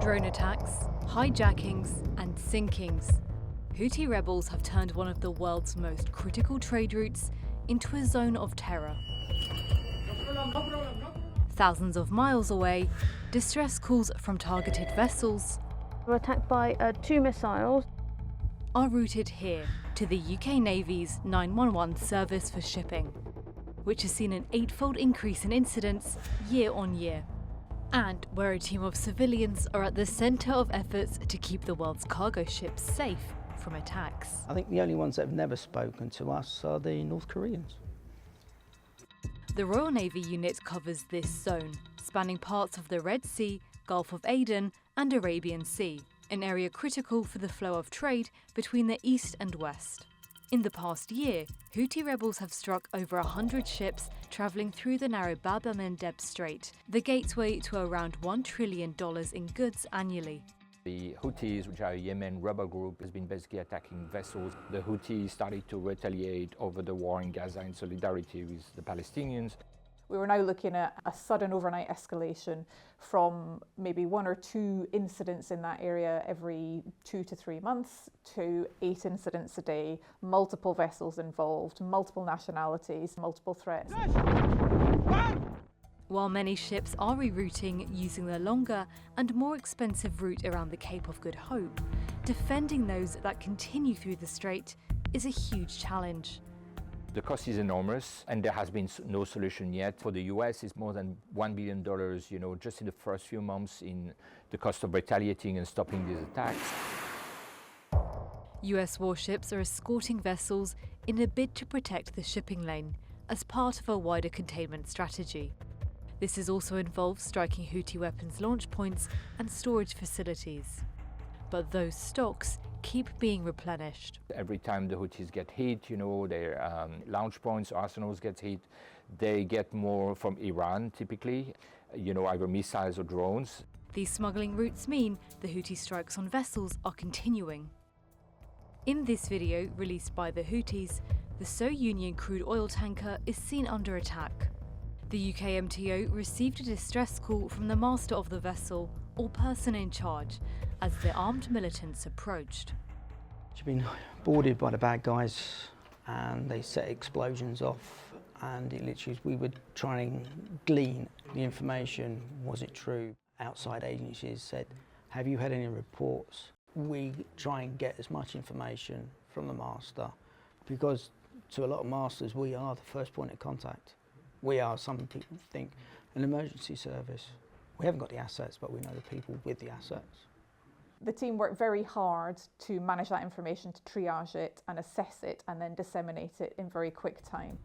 Drone attacks, hijackings and sinkings. Houthi rebels have turned one of the world's most critical trade routes into a zone of terror. Thousands of miles away, distress calls from targeted vessels We're attacked by 2 missiles. are routed here to the UK Navy's 911 service for shipping, which has seen an 8-fold increase in incidents year on year, and where a team of civilians are at the centre of efforts to keep the world's cargo ships safe from attacks. I think the only ones that have never spoken to us are the North Koreans. The Royal Navy unit covers this zone, spanning parts of the Red Sea, Gulf of Aden and Arabian Sea, an area critical for the flow of trade between the east and west. In the past year, Houthi rebels have struck over 100 ships travelling through the narrow Bab el-Mandeb Strait, the gateway to around $1 trillion in goods annually. The Houthis, which are a Yemen rebel group, has been basically attacking vessels. The Houthis started to retaliate over the war in Gaza in solidarity with the Palestinians. We were now looking at a sudden overnight escalation from maybe 1 or 2 incidents in that area every 2 to 3 months to 8 incidents a day, multiple vessels involved, multiple nationalities, multiple threats. While many ships are rerouting using the longer and more expensive route around the Cape of Good Hope, defending those that continue through the strait is a huge challenge. The cost is enormous, and there has been no solution yet. For the US, it's more than $1 billion, just in the first few months in the cost of retaliating and stopping these attacks. US warships are escorting vessels in a bid to protect the shipping lane as part of a wider containment strategy. This has also involved striking Houthi weapons launch points and storage facilities. But those stocks keep being replenished. Every time the Houthis get hit, their launch points, arsenals get hit, they get more from Iran typically, either missiles or drones. These smuggling routes mean the Houthi strikes on vessels are continuing. In this video released by the Houthis, the So Union crude oil tanker is seen under attack. The UKMTO received a distress call from the master of the vessel or person in charge as the armed militants approached. She'd been boarded by the bad guys and they set explosions off, and it literally, we were trying to glean the information. Was it true? Outside agencies said, have you had any reports? We try and get as much information from the master, because to a lot of masters we are the first point of contact. We are, some people think, an emergency service. We haven't got the assets, but we know the people with the assets. The team worked very hard to manage that information, to triage it and assess it and then disseminate it in very quick time.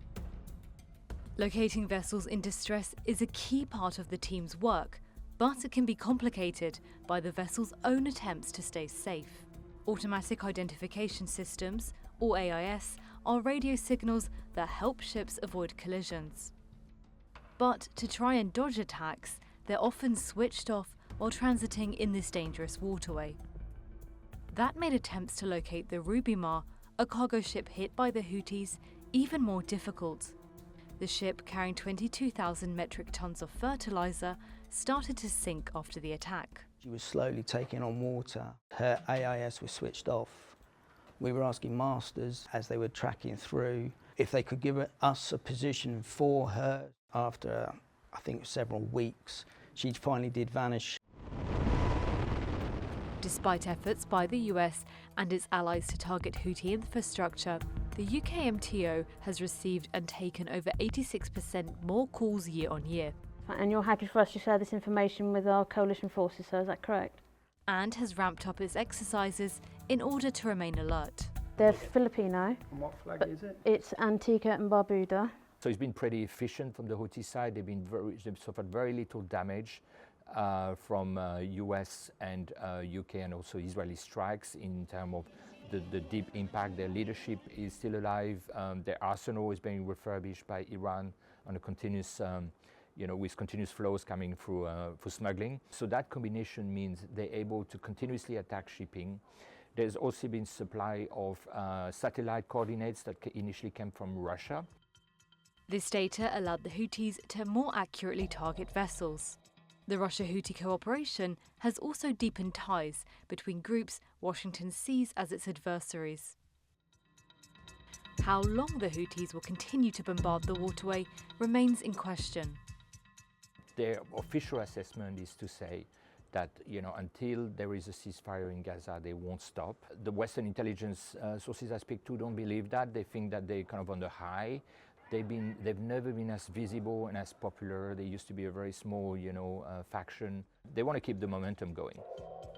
Locating vessels in distress is a key part of the team's work, but it can be complicated by the vessel's own attempts to stay safe. Automatic identification systems, or AIS, are radio signals that help ships avoid collisions. But to try and dodge attacks, they're often switched off while transiting in this dangerous waterway. That made attempts to locate the Rubimar, a cargo ship hit by the Houthis, even more difficult. The ship, carrying 22,000 metric tons of fertilizer, started to sink after the attack. She was slowly taking on water. Her AIS was switched off. We were asking masters, as they were tracking through, if they could give us a position for her. After, I think, several weeks, she finally did vanish. Despite efforts by the US and its allies to target Houthi infrastructure, the UKMTO has received and taken over 86% more calls year on year. And you're happy for us to share this information with our coalition forces, so is that correct? And has ramped up its exercises in order to remain alert. They're Filipino. And what flag is it? It's Antigua and Barbuda. So it's been pretty efficient from the Houthi side. They've suffered very little damage from US and UK and also Israeli strikes in terms of the deep impact. Their leadership is still alive. Their arsenal is being refurbished by Iran on a continuous, with continuous flows coming through for smuggling. So that combination means they're able to continuously attack shipping. There's also been supply of satellite coordinates that initially came from Russia. This data allowed the Houthis to more accurately target vessels. The Russia-Houthi cooperation has also deepened ties between groups Washington sees as its adversaries. How long the Houthis will continue to bombard the waterway remains in question. Their official assessment is to say that, until there is a ceasefire in Gaza, they won't stop. The Western intelligence sources I speak to don't believe that. They think that they're kind of on the high. They've never been as visible and as popular. They used to be a very small, faction. They want to keep the momentum going.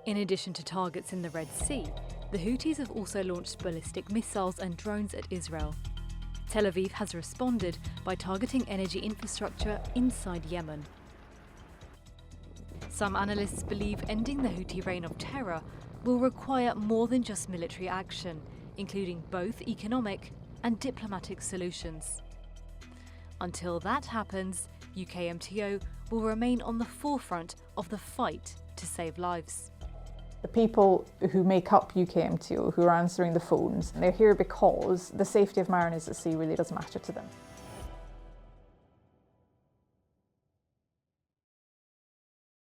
In addition to targets in the Red Sea, the Houthis have also launched ballistic missiles and drones at Israel. Tel Aviv has responded by targeting energy infrastructure inside Yemen. Some analysts believe ending the Houthi reign of terror will require more than just military action, including both economic and diplomatic solutions. Until that happens, UKMTO will remain on the forefront of the fight to save lives. The people who make up UKMTO, who are answering the phones, they're here because the safety of mariners at sea really does matter to them.